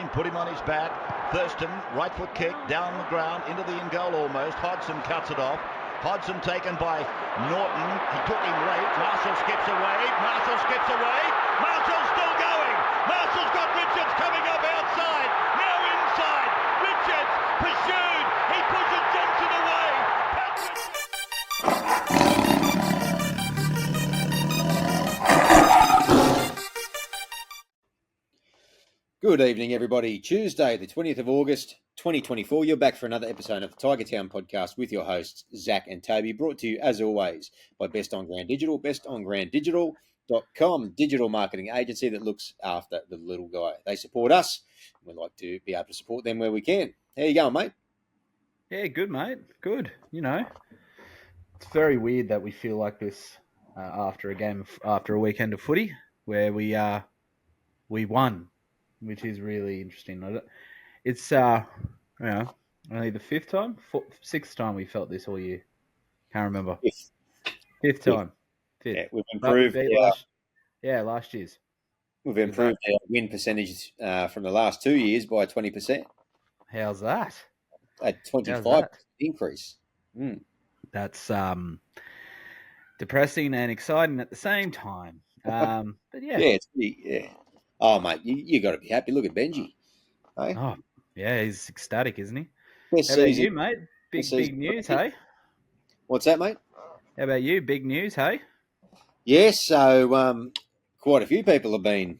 Hodgson put him on his back. Thurston, right foot kick, down the ground, into the in goal almost. Hodgson cuts it off. Hodgson taken by Norton. He took him late. Marshall skips away. Marshall's still going. Marshall's got Richards coming up outside. Now inside. Richards pursued. He pushes Johnson away. Good evening, everybody. Tuesday, the 20th of August, 2024. You're back for another episode of the Tiger Town podcast with your hosts, Zac and Toby, brought to you, as always, by Best on Ground Digital, bestonggrounddigital.com, digital marketing agency that looks after the little guy. They support us. We like to be able to support them where we can. How you going, mate? Yeah, good, mate. Good. You know, it's very weird that we feel like this after a weekend of footy where we won, which is really interesting. It's only the sixth time we felt this all year. Can't remember. Fifth time. Yeah, we've improved. Last year's. We've improved our win percentage from the last 2 years by 20%. How's that? A 25% increase. That's depressing and exciting at the same time. But yeah. Yeah. Oh, mate, you got to be happy. Look at Benji. Hey? Oh, yeah, he's ecstatic, isn't he? Best How about season. you, mate? Big news, hey? What's that, mate? How about you? Big news, hey? Yes, so quite a few people have been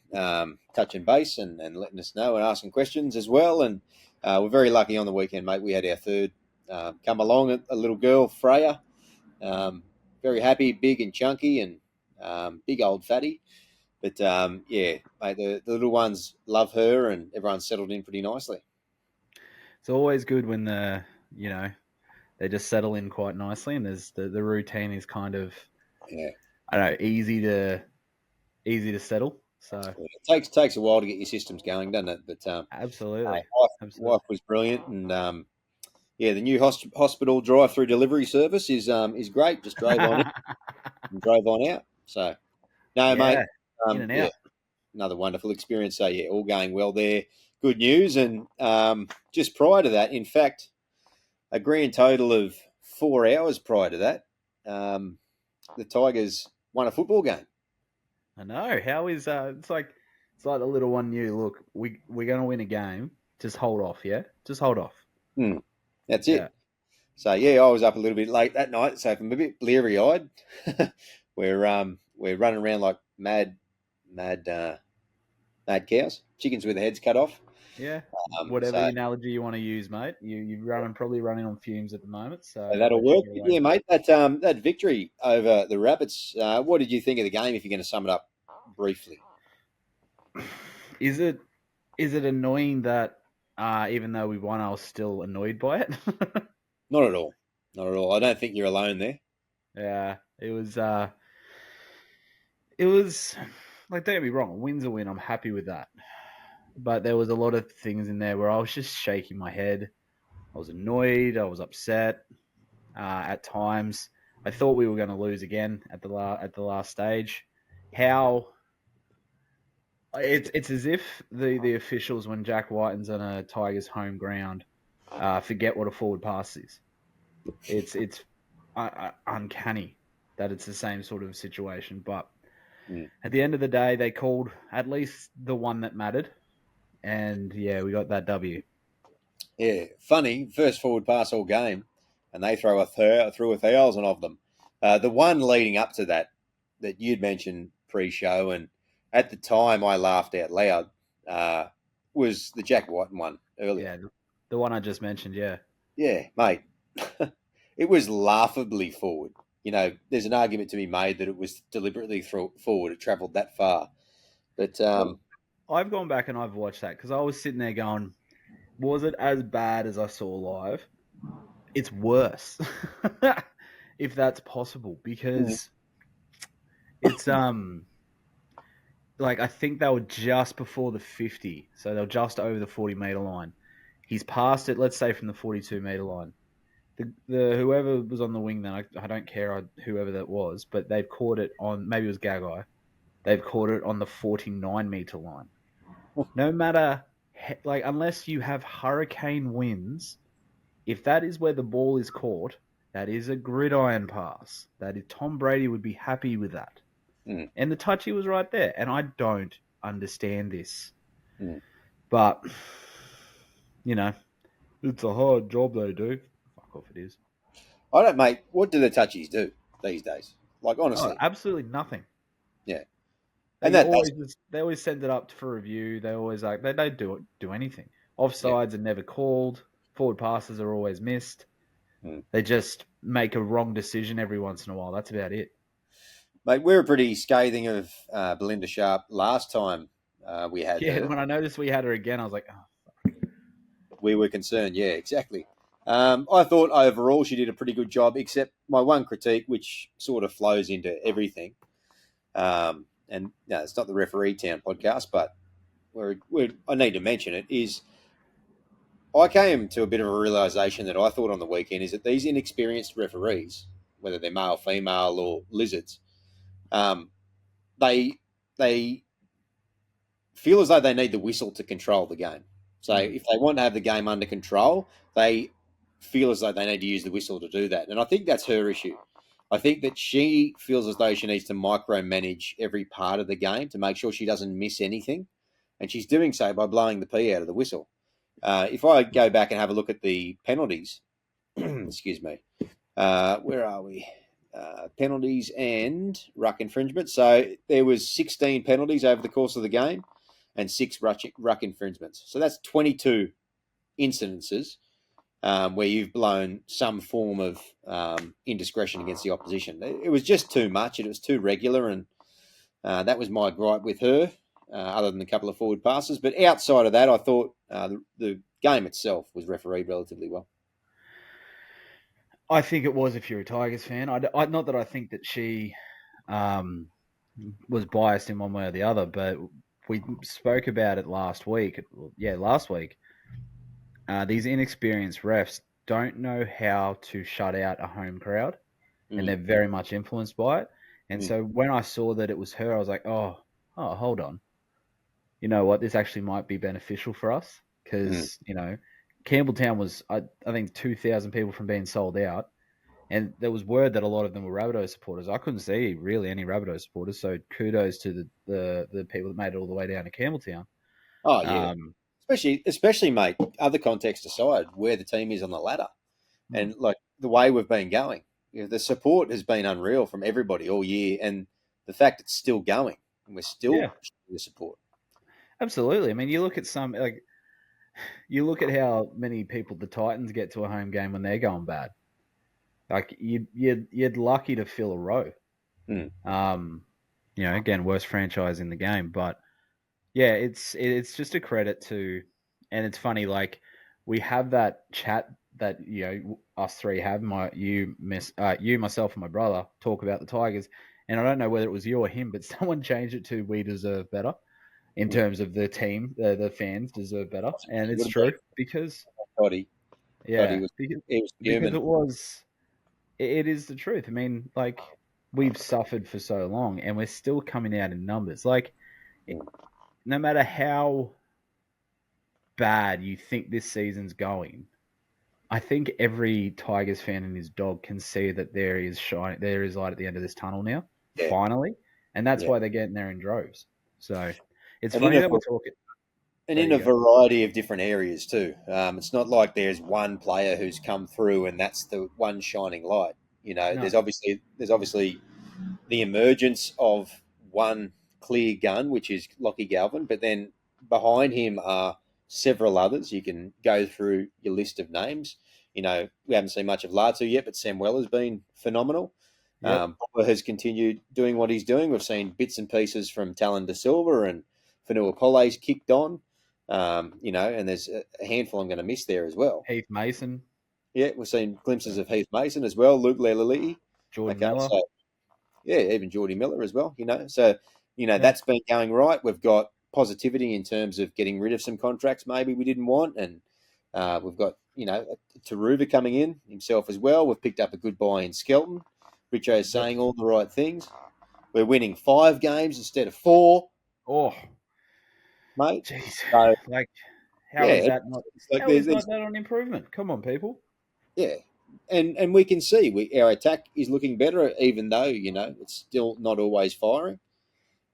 touching base and letting us know and asking questions as well. And we're very lucky on the weekend, mate. We had our third come along, a little girl, Freya. Very happy, big and chunky and big old fatty. But, yeah, mate, the little ones love her and everyone's settled in pretty nicely. It's always good when they just settle in quite nicely and there's the routine is kind of, I don't know, easy to settle. So it takes a while to get your systems going, doesn't it? But absolutely. Wife was brilliant, and the new hospital drive-through delivery service is great. Just drove on in and drove on out. So mate, in and out. Another wonderful experience. So all going well there. Good news, and just prior to that, in fact, a grand total of 4 hours prior to that, the Tigers won a football game. I know. How is it's like the little one knew, look, we're going to win a game. Just hold off, yeah? Just hold off. That's it. Yeah. So, I was up a little bit late that night, so I'm a bit bleary-eyed. We're running around like mad cows, chickens with their heads cut off. Yeah, whatever analogy you want to use, mate. You're probably running on fumes at the moment. So that'll work. Yeah, mate, that victory over the Rabbits, what did you think of the game, if you're going to sum it up briefly? Is it annoying that even though we won, I was still annoyed by it? Not at all. I don't think you're alone there. Yeah, it was like, don't get me wrong, a win's a win. I'm happy with that. But there was a lot of things in there where I was just shaking my head. I was annoyed. I was upset at times. I thought we were going to lose again at the last stage. How it's as if the officials, when Jack Whiten's on a Tigers home ground, forget what a forward pass is. It's uncanny that it's the same sort of situation. But at the end of the day, they called at least the one that mattered. And, we got that W. Yeah, funny. First forward pass all game, and they threw a 1,000 of them. The one leading up to that you'd mentioned pre-show, and at the time I laughed out loud, was the Jack Whiten one earlier. Yeah, the one I just mentioned, yeah. Yeah, mate. It was laughably forward. There's an argument to be made that it was deliberately forward. It travelled that far. But... I've gone back and I've watched that because I was sitting there going, was it as bad as I saw live? It's worse, if that's possible, because it's like, I think they were just before the 50, so they were just over the 40-meter line. He's passed it, let's say, from the 42-meter line. The whoever was on the wing then, I don't care whoever that was, but they've caught it on, maybe it was Gagai. They've caught it on the 49-meter line. No matter like unless you have hurricane winds, if that is where the ball is caught, that is a gridiron pass. That is Tom Brady would be happy with that. Mm. And the touchy was right there. And I don't understand this. Mm. But, it's a hard job they do. Fuck off, it is. I don't, mate. What do the touchies do these days? Like, Oh, honestly. absolutely nothing. Yeah. And They that's always send it up for review. They always they don't do anything. Offsides are never called. Forward passes are always missed. Mm. They just make a wrong decision every once in a while. That's about it. Mate, we were pretty scathing of Belinda Sharp last time we had Yeah, her. when I noticed we had her again, I was like, oh. We were concerned. Yeah, exactly. I thought overall she did a pretty good job, except my one critique, which sort of flows into everything. And no, it's not the Referee Town podcast, but I need to mention it, is I came to a bit of a realization that I thought on the weekend is that these inexperienced referees, whether they're male, female, or lizards, um, they they feel as though they need the whistle to control the game. So if they want to have the game under control, they feel as though they need to use the whistle to do that. And I think that's her issue. I think that she feels as though she needs to micromanage every part of the game to make sure she doesn't miss anything. And she's doing so by blowing the pee out of the whistle. If I go back and have a look at the penalties, excuse me, where are we? Penalties and ruck infringement. So there was 16 penalties over the course of the game and 6 ruck infringements. So that's 22 incidences where you've blown some form of indiscretion against the opposition. It was just too much. It was too regular, and that was my gripe with her, other than a couple of forward passes. But outside of that, I thought the game itself was refereed relatively well. I think it was if you're a Tigers fan. Not that I think that she was biased in one way or the other, but we spoke about it last week. Yeah, last week. These inexperienced refs don't know how to shut out a home crowd, and they're very much influenced by it. And so when I saw that it was her, I was like, oh, hold on. You know what? This actually might be beneficial for us because, Campbelltown was, I think, 2,000 people from being sold out. And there was word that a lot of them were Rabbitohs supporters. I couldn't see really any Rabbitohs supporters. So kudos to the people that made it all the way down to Campbelltown. Oh, yeah. Especially, mate, other context aside, where the team is on the ladder and like the way we've been going. The support has been unreal from everybody all year, and the fact it's still going and we're still showing the support. Absolutely. I mean, you look at how many people the Titans get to a home game when they're going bad. Like you're lucky to fill a row. Again, worst franchise in the game, but yeah, it's just a credit to, and it's funny. Like we have that chat that us three have. You, myself, and my brother talk about the Tigers, and I don't know whether it was you or him, but someone changed it to "We deserve better" in terms of the team. The fans deserve better, and it's true because Cody was because it is the truth. I mean, like we've suffered for so long, and we're still coming out in numbers. Like no matter how bad you think this season's going, I think every Tigers fan and his dog can see that there is light at the end of this tunnel now, finally, and that's why they're getting there in droves. So it's funny that we're talking. And in a variety of different areas too. It's not like there's one player who's come through and that's the one shining light. There's obviously the emergence of one clear gun, which is Lockie Galvin, but then behind him are several others. You can go through your list of names. We haven't seen much of Latu yet, but Sam Weller's been phenomenal. Bobber has continued doing what he's doing. We've seen bits and pieces from Talon De Silva and Fanua Pole's kicked on. And there's a handful I'm going to miss there as well. Heath Mason. Yeah, we've seen glimpses of Heath Mason as well. Luke Lelili. Jordan Miller. So, even Geordie Miller as well, So, that's been going right. We've got positivity in terms of getting rid of some contracts maybe we didn't want. And we've got, Taruva coming in himself as well. We've picked up a good buy in Skelton. Richo's saying all the right things. We're winning 5 games instead of 4. Oh, mate. Jeez. So, How is that not? it's like How is not that an improvement? Come on, people. yeah, and we can see our attack is looking better, even though it's still not always firing.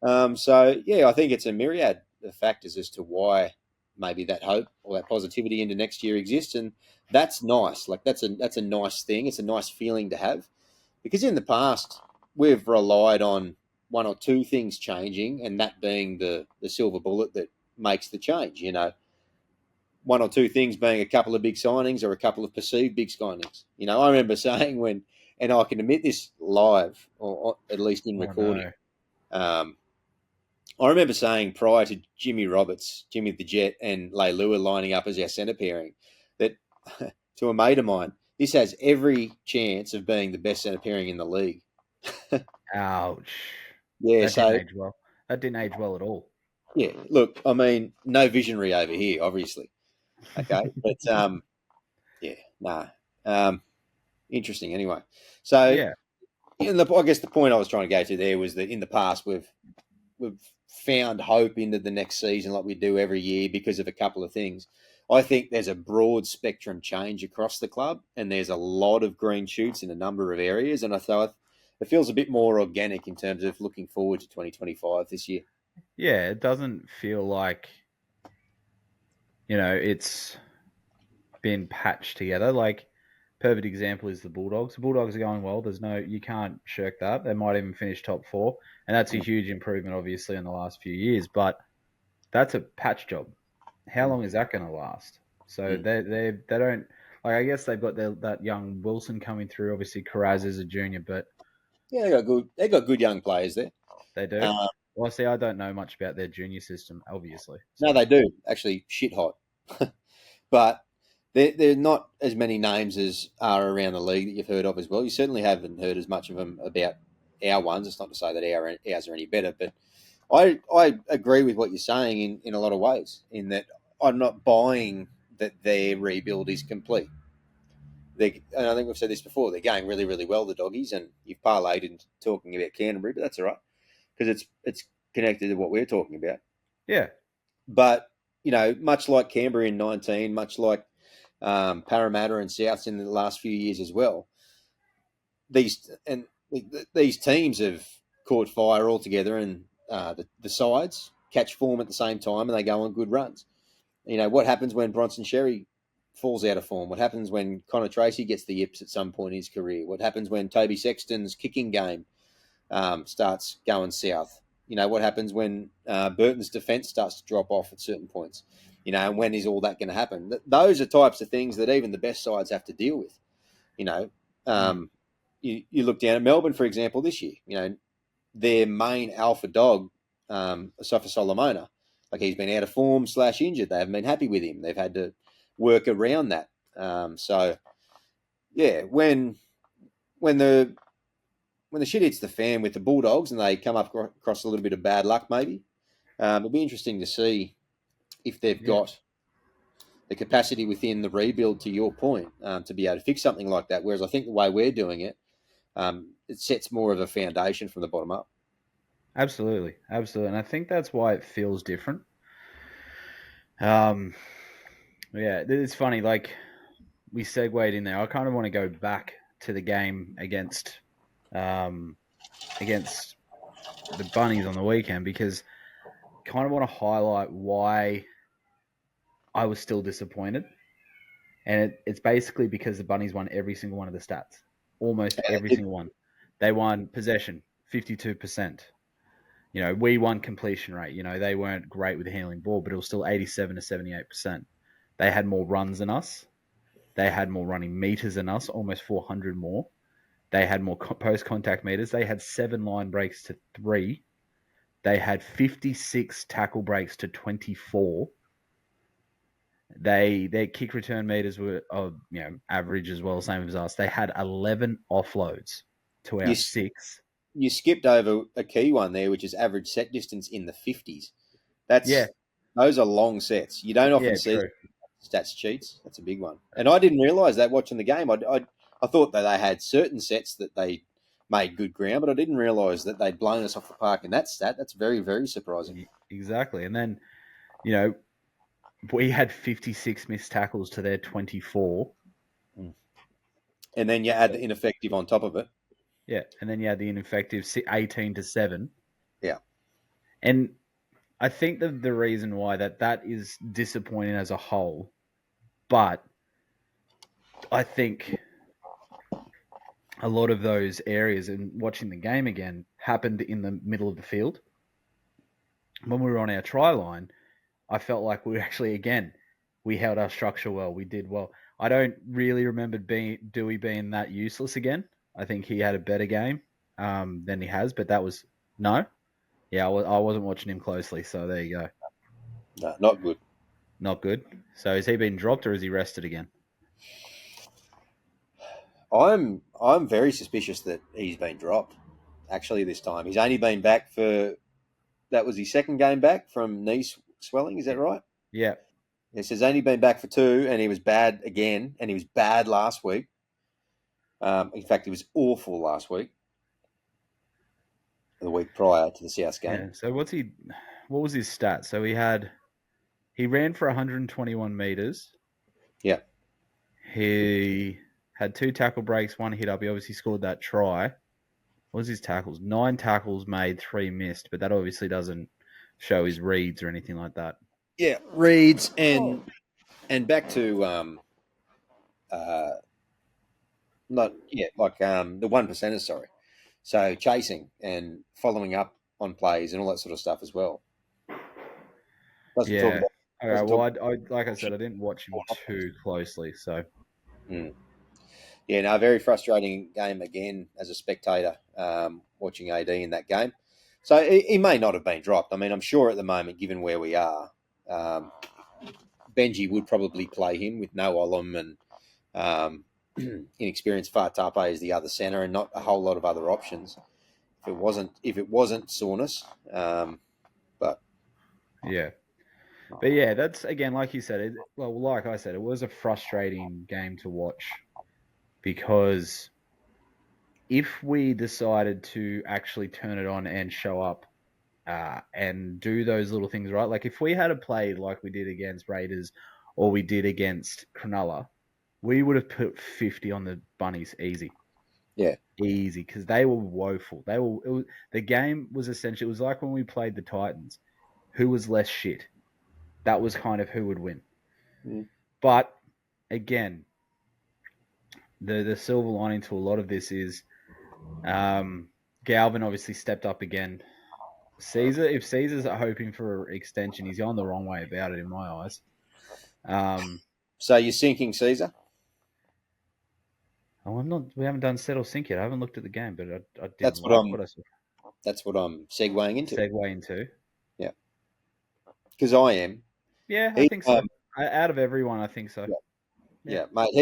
So yeah, I think it's a myriad of factors as to why maybe that hope or that positivity into next year exists, and that's nice. Like that's a nice thing. It's a nice feeling to have, because in the past we've relied on one or two things changing, and that being the silver bullet that makes the change. One or two things being a couple of big signings or a couple of perceived big signings. I remember saying when, and I can admit this live, or at least in Oh recording. no. I remember saying prior to Jimmy Roberts, Jimmy the Jet, and Leilua lining up as our centre pairing, that to a mate of mine, this has every chance of being the best centre pairing in the league. Ouch. Yeah, That didn't so age well. That didn't age well at all. yeah, look, I mean, no visionary over here, obviously. Okay, but yeah, nah, interesting. Anyway, so Yeah. I guess the point I was trying to go to there was that in the past we've found hope into the next season like we do every year because of a couple of things. I think there's a broad spectrum change across the club, and there's a lot of green shoots in a number of areas, and I thought it feels a bit more organic in terms of looking forward to 2025 this year. Yeah, it doesn't feel like, it's been patched together. Like, perfect example is the Bulldogs. The Bulldogs are going well. You can't shirk that. They might even finish top 4, and that's a huge improvement, obviously, in the last few years. But that's a patch job. How long is that going to last? So they don't, like. I guess they've got that young Wilson coming through. Obviously, Carraz is a junior, but Yeah, they got good young players there. they do. Uh, Well, see, I don't know much about their junior system, obviously. no, So they do actually shit hot, but they're not as many names as are around the league that you've heard of as well. You certainly haven't heard as much of them about our ones. It's not to say that ours are any better, but I agree with what you're saying in a lot of ways. In that I'm not buying that their rebuild is complete. And I think we've said this before. They're going really, really well, the doggies, and you've parlayed into talking about Canterbury, but that's all right because it's connected to what we're talking about. yeah, But much like Canberra in 19, much like Parramatta and Souths in the last few years as well, these teams have caught fire all together, and the sides catch form at the same time, and they go on good runs. What happens when Bronson Sherry falls out of form? What happens when Connor Tracy gets the yips at some point in his career? What happens when Toby Sexton's kicking game starts going south? What happens when Burton's defence starts to drop off at certain points? And when is all that going to happen? Those are types of things that even the best sides have to deal with. You look down at Melbourne, for example, this year. Their main alpha dog, Asafa Solomona, like he's been out of form / injured. They haven't been happy with him. They've had to work around that. So yeah, when the shit hits the fan with the Bulldogs and they come up across a little bit of bad luck, maybe it'll be interesting to see if they've got the capacity within the rebuild, to your point, to be able to fix something like that. Whereas I think the way we're doing it, it sets more of a foundation from the bottom up. absolutely, and I think that's why it feels different. Yeah, it's funny. Like, we segued in there. I kind of want to go back to the game against the Bunnies on the weekend, because I kind of want to highlight why I was still disappointed. And it's basically because the Bunnies won every single one of the stats. Almost every single one. They won possession, 52%. We won completion rate. They weren't great with handling ball, but it was still 87 to 78%. They had more runs than us. They had more running meters than us, almost 400 more. They had more post-contact meters. They had 7 line breaks to 3. They had 56 tackle breaks to 24. Their kick return meters were average as well, same as us. They had 11 offloads to our 6. You skipped over a key one there, which is average set distance in the 50s. Those are long sets. You don't often see stats cheats. That's a big one. And I didn't realise that watching the game. I thought that they had certain sets that they made good ground, but I didn't realise that they'd blown us off the park in that stat. That's very, very surprising. Exactly. And then, we had 56 missed tackles to their 24. And then you add the ineffective on top of it. Yeah, and then you had the ineffective 18-7. Yeah. And I think that the reason why that is disappointing as a whole, but I think a lot of those areas and watching the game again happened in the middle of the field. When we were on our try line, I felt like we actually, again, we held our structure well. We did well. I don't really remember Dewey being that useless again. I think he had a better game than he has, but that was no. Yeah, I wasn't watching him closely, so there you go. No, not good. Not good. So has he been dropped or is he rested again? I'm very suspicious that he's been dropped. Actually, this time he's only been back for that was his second game back from knee swelling. Is that right? Yeah. It says only been back for 2, and he was bad again, and he was bad last week. In fact, he was awful last week, the week prior to the South game. Yeah. So what was his stat? So he ran for 121 meters. Yeah. He had 2 tackle breaks, 1 hit up. He obviously scored that try. What was his tackles? 9 tackles made, 3 missed, but that obviously doesn't show his reads or anything like that. Yeah, reads and back to the 1%ers, sorry. So chasing and following up on plays and all that sort of stuff as well. Yeah. Okay, well, I like I said, I didn't watch him too closely, so. Yeah, no, very frustrating game again as a spectator watching AD in that game. So he may not have been dropped. I mean, I'm sure at the moment, given where we are, Benji would probably play him with no Olam and inexperienced Fatape as the other centre and not a whole lot of other options. If it wasn't soreness, but yeah. But yeah, that's again, like you said, like I said, it was a frustrating game to watch because if we decided to actually turn it on and show up and do those little things right, like if we had played like we did against Raiders or we did against Cronulla, we would have put 50 on the Bunnies easy. Yeah, easy because they were woeful. The game was essentially, it was like when we played the Titans. Who was less shit? That was kind of who would win. But again, the silver lining to a lot of this is Galvin obviously stepped up again. If Caesar's hoping for extension, he's gone the wrong way about it in my eyes. So you're sinking Caesar? Oh, I'm not. We haven't done set or sink yet. I haven't looked at the game, but I did. That's what I'm segueing into. Yeah, because I am. Yeah, I think so. Out of everyone, I think so. Yeah, mate.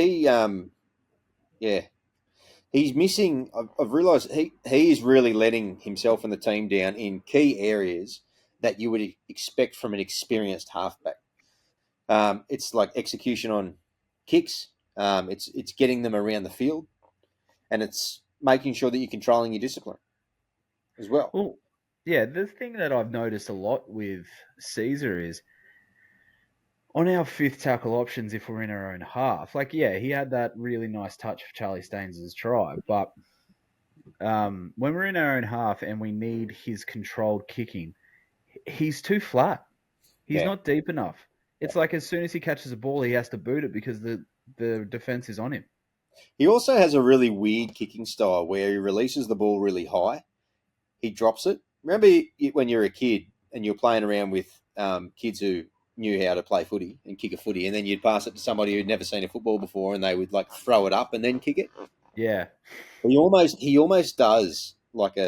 He's missing. I've realised he is really letting himself and the team down in key areas that you would expect from an experienced halfback. It's like execution on kicks. It's getting them around the field, and it's making sure that you're controlling your discipline as well. Well, yeah. The thing that I've noticed a lot with Caesar is on our 5th tackle options, if we're in our own half, he had that really nice touch for Charlie Staines' try, but when we're in our own half and we need his controlled kicking, he's too flat. He's not deep enough. It's like as soon as he catches a ball, he has to boot it because the defense is on him. He also has a really weird kicking style where he releases the ball really high. He drops it. Remember when you were a kid and you're playing around with kids who knew how to play footy and kick a footy, and then you'd pass it to somebody who'd never seen a football before and they would like throw it up and then kick it? Yeah. He almost does like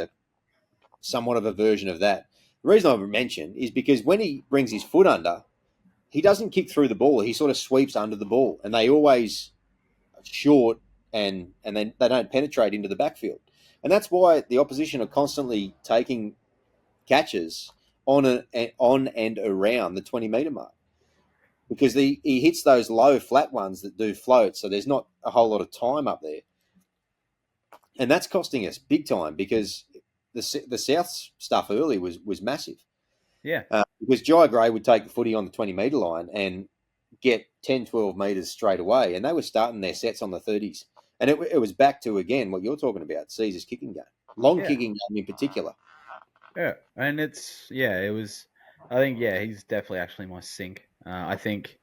somewhat of a version of that. The reason I mention is because when he brings his foot under, he doesn't kick through the ball. He sort of sweeps under the ball, and they always short and they don't penetrate into the backfield. And that's why the opposition are constantly taking catches on and around the 20-metre mark, because he hits those low flat ones that do float, so there's not a whole lot of time up there. And that's costing us big time because the South stuff early was massive. Yeah. Because Jai Gray would take the footy on the 20-metre line and get 10, 12 metres straight away, and they were starting their sets on the 30s. And it was back to, again, what you're talking about, Caesar's kicking game. Long Yeah. kicking game in particular. Yeah. And it was, I think, he's definitely actually my sink. I think,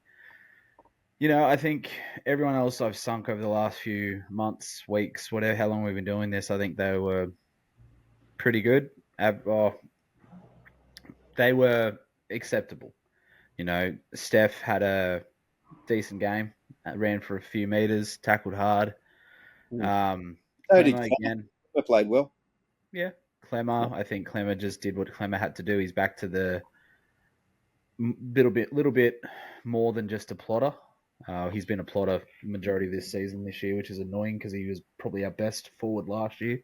I think everyone else I've sunk over the last few months, weeks, whatever, how long we've been doing this, I think they were pretty good. They were acceptable. Steph had a decent game, ran for a few meters, tackled hard. So did Clemmer Clemmer. again. Clemmer played well. Yeah, Clemmer. I think Clemmer just did what Clemmer had to do. He's back to the little bit more than just a plotter. He's been a plotter majority of this season this year, which is annoying because he was probably our best forward last year.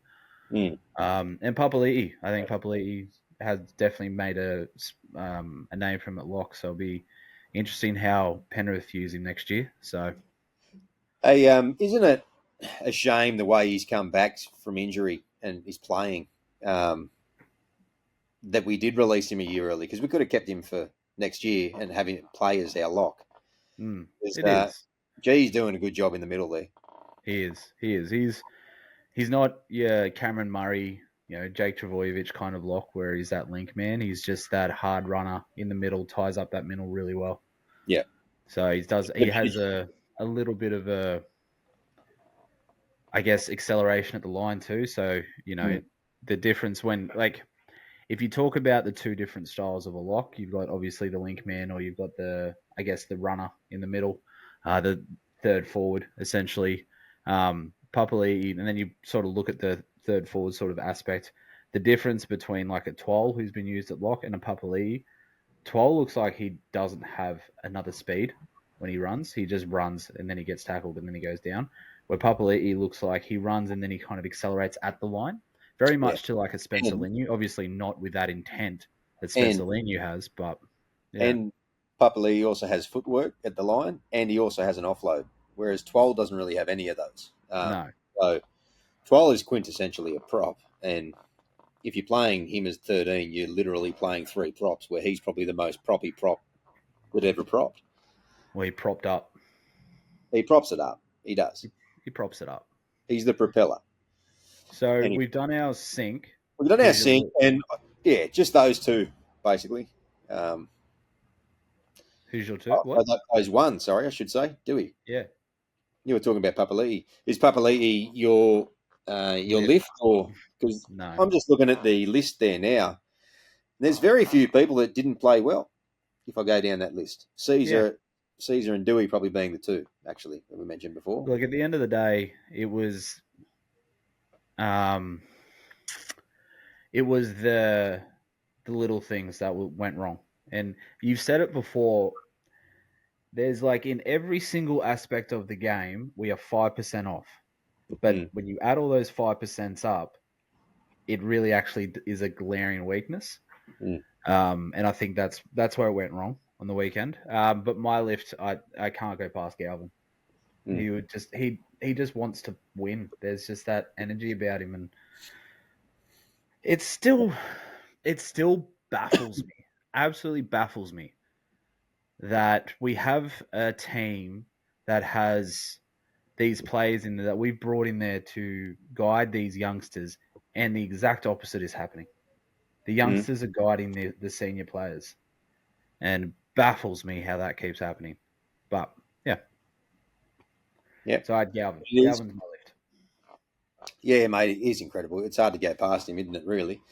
Mm. And Papali'i, I think Papali'i has definitely made a name from at lock, so it'll be interesting how Penrith use him next year. So, Hey, isn't it a shame the way he's come back from injury and he's playing? That we did release him a year early, because we could have kept him for next year and having him play as our lock. it is. G's doing a good job in the middle there. He is. He's not Cameron Murray, Jake Travojevic kind of lock where he's that link man. He's just that hard runner in the middle, ties up that middle really well. Yeah. So he has a little bit of a, I guess, acceleration at the line too. So, the difference when, like, if you talk about the two different styles of a lock, you've got obviously the link man, or you've got the runner in the middle, the third forward essentially, Papali'i, and then you sort of look at the third forward sort of aspect. The difference between like a Twal who's been used at lock and a Papali'i, Twal looks like he doesn't have another speed when he runs. He just runs and then he gets tackled and then he goes down. Where Papali'i looks like he runs and then he kind of accelerates at the line. Very much to like a Spencer Leniu, obviously not with that intent that Spencer Leniu has, but And Papali'i also has footwork at the line, and he also has an offload, whereas Twal doesn't really have any of those. No. So Twal is quintessentially a prop, and if you're playing him as 13, you're literally playing three props, where he's probably the most proppy prop that ever propped. Well, he propped up. He props it up. He does. He props it up. He's the propeller. So we've done our sync. We've done our sync, and just those two, basically. Who's your two? Those one, sorry, I should say. Dewey. Yeah. You were talking about Papali'i. Is Papali'i your lift, or because No. I'm just looking at the list there now. There's very few people that didn't play well. If I go down that list, Caesar and Dewey probably being the two actually that we mentioned before. Look, at the end of the day, it was the little things that went wrong, and you've said it before. There's like in every single aspect of the game, we are 5% off. But when you add all those 5% up, it really actually is a glaring weakness. And I think that's where it went wrong on the weekend. But my lift, I can't go past Galvin. He would just he just wants to win. There's just that energy about him, and it still baffles me. Absolutely baffles me that we have a team that has these players in there that we've brought in there to guide these youngsters, and the exact opposite is happening. The youngsters are guiding the senior players, and it baffles me how that keeps happening. But yeah. So I had Galvin. Galvin's my lift. Yeah, mate, he's incredible. It's hard to go past him, isn't it? Really.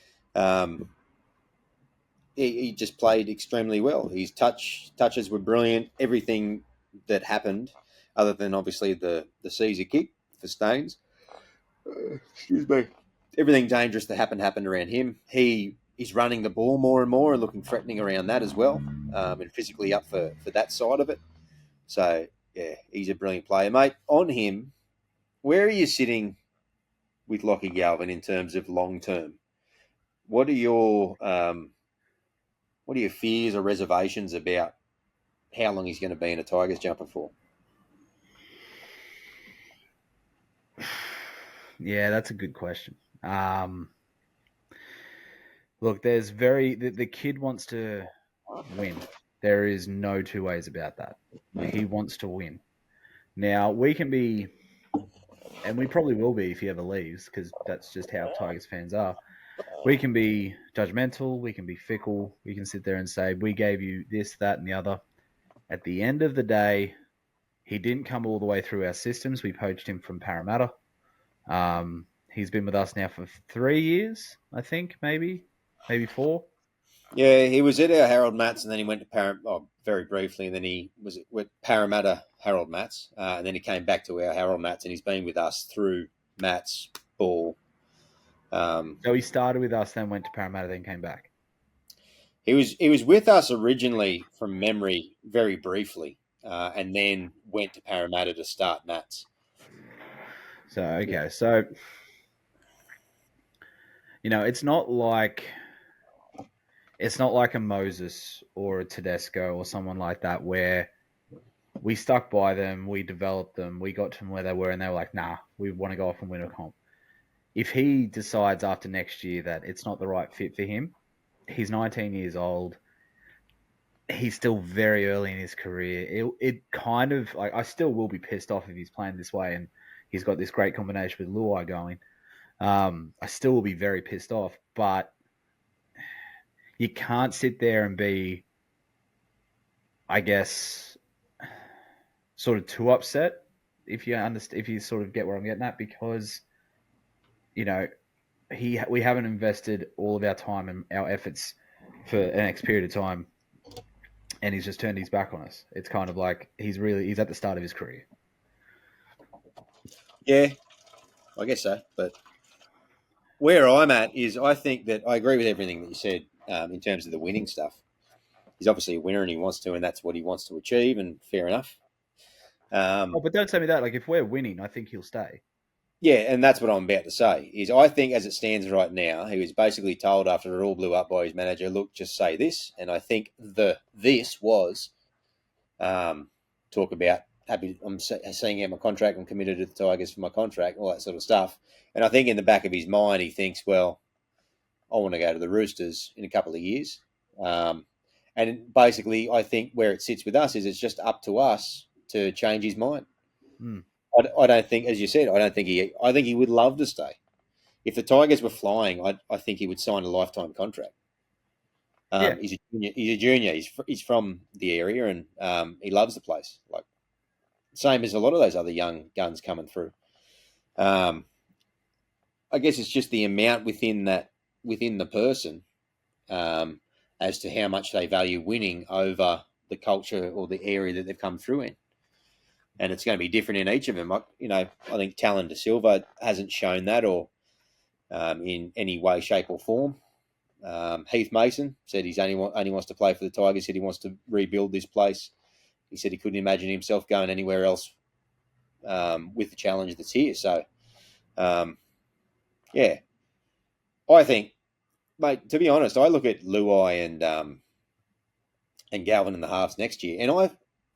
He just played extremely well. His touches were brilliant. Everything that happened, other than obviously the Caesar kick for Staines. Excuse me. Everything dangerous that happened around him. He's running the ball more and more and looking threatening around that as well, and physically up for that side of it. So yeah, he's a brilliant player, mate. On him, where are you sitting with Lockie Galvin in terms of long term? What are your fears or reservations about how long he's going to be in a Tigers jumper for? Yeah, that's a good question. Look, the kid wants to win. There is no two ways about that. He wants to win. Now, we can be, and we probably will be if he ever leaves, because that's just how Tigers fans are. We can be judgmental, we can be fickle, we can sit there and say, we gave you this, that, and the other. At the end of the day, he didn't come all the way through our systems. We poached him from Parramatta. He's been with us now for 3 years, I think, maybe 4. Yeah, he was at our Harold Matts, and then he went to very briefly, and then he was with Parramatta Harold Matts, and then he came back to our Harold Matts, and he's been with us through Matts, Ball. So he started with us, then went to Parramatta, then came back. He was with us originally from memory, very briefly, and then went to Parramatta to start Matts. So okay, so it's not like a Moses or a Tedesco or someone like that where we stuck by them, we developed them, we got to them where they were, and they were like, nah, we want to go off and win a comp. If he decides after next year that it's not the right fit for him, he's 19 years old. He's still very early in his career. It kind of, like, I still will be pissed off if he's playing this way and he's got this great combination with Luai going. I still will be very pissed off, but you can't sit there and be, I guess, sort of too upset if you sort of get where I'm getting at, because we haven't invested all of our time and our efforts for the next period of time, and he's just turned his back on us. It's kind of like he's at the start of his career. Yeah, I guess so. But where I'm at is I think that I agree with everything that you said in terms of the winning stuff. He's obviously a winner and he wants to, and that's what he wants to achieve, and fair enough. But don't tell me that. Like, if we're winning, I think he'll stay. Yeah, and that's what I'm about to say. Is I think as it stands right now, he was basically told after it all blew up by his manager, "Look, just say this." And I think this was talk about happy. I'm seeing out my contract. I'm committed to the Tigers for my contract, all that sort of stuff. And I think in the back of his mind, he thinks, "Well, I want to go to the Roosters in a couple of years." And basically, I think where it sits with us is it's just up to us to change his mind. Mm. I don't think, as you said, I think he would love to stay. If the Tigers were flying, I think he would sign a lifetime contract. Yeah. He's a junior. He's from the area, and he loves the place. Like, same as a lot of those other young guns coming through. I guess it's just the amount within the person, as to how much they value winning over the culture or the area that they've come through in. And it's going to be different in each of them. I think Talon De Silva hasn't shown that, or in any way, shape, or form. Heath Mason said he's only wants to play for the Tigers. Said he wants to rebuild this place. He said he couldn't imagine himself going anywhere else with the challenge that's here. So, yeah, I think, mate. To be honest, I look at Luai and Galvin in the halves next year, and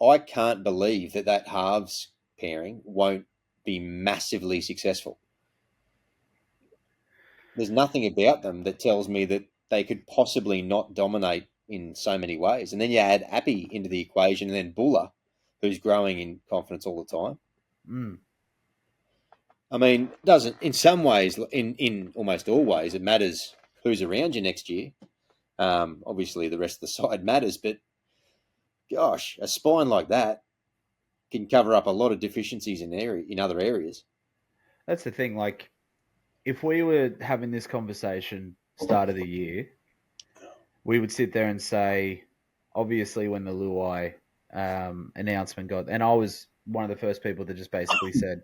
I can't believe that halves pairing won't be massively successful. There's nothing about them that tells me that they could possibly not dominate in so many ways. And then you add Appy into the equation, and then Buller, who's growing in confidence all the time. Mm. I mean, doesn't in some ways, in almost all ways, it matters who's around you next year. Obviously, the rest of the side matters, but gosh, a spine like that can cover up a lot of deficiencies in other areas. That's the thing. Like, if we were having this conversation start of the year, we would sit there and say, obviously, when the Luai announcement got, and I was one of the first people that just basically said,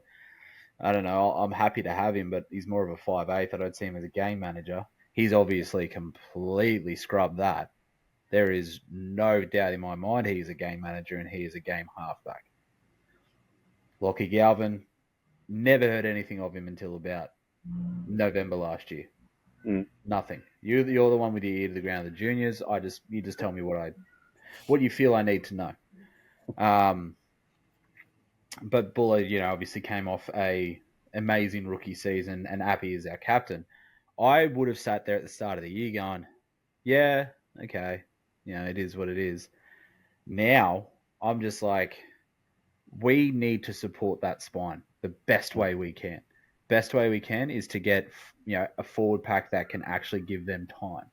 I don't know, I'm happy to have him, but he's more of a 5'8". I don't see him as a game manager. He's obviously completely scrubbed that. There is no doubt in my mind he's a game manager and he is a game halfback. Lockie Galvin, never heard anything of him until about November last year. Nothing. You're the one with your ear to the ground. The juniors, you just tell me what you feel I need to know. But Buller, obviously came off a amazing rookie season, and Appy is our captain. I would have sat there at the start of the year going, yeah, okay, it is what it is. Now I'm just like, we need to support that spine the best way we can. Best way we can is to get a forward pack that can actually give them time.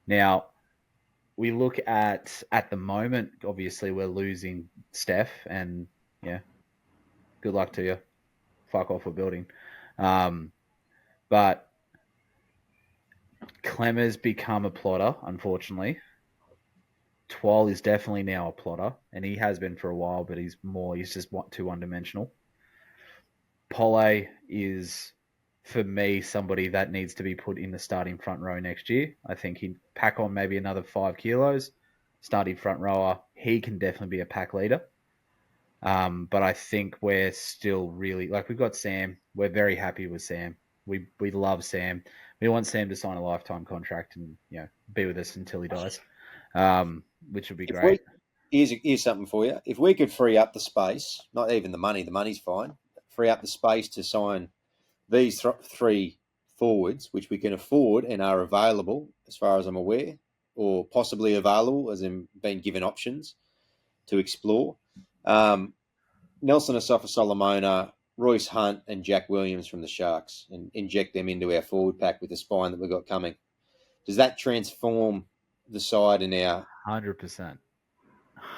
Now we look at the moment. Obviously, we're losing Steph, and good luck to you. Fuck off, we're building. But Clemmer's become a plotter, unfortunately. Twal is definitely now a plotter, and he has been for a while, but he's just too one-dimensional. Pole is, for me, somebody that needs to be put in the starting front row next year. I think he'd pack on maybe another 5 kilos, starting front rower. He can definitely be a pack leader. But I think we're still really, we've got Sam. We're very happy with Sam. We love Sam. We want Sam to sign a lifetime contract and be with us until he dies, which would be great. Here's something for you. If we could free up the space, not even the money's fine. Free up the space to sign these three forwards, which we can afford and are available, as far as I'm aware, or possibly available, as in being given options to explore. Nelson Asafa-Solomona, Royce Hunt, and Jack Williams from the Sharks, and inject them into our forward pack with the spine that we've got coming. Does that transform the side in our 100%?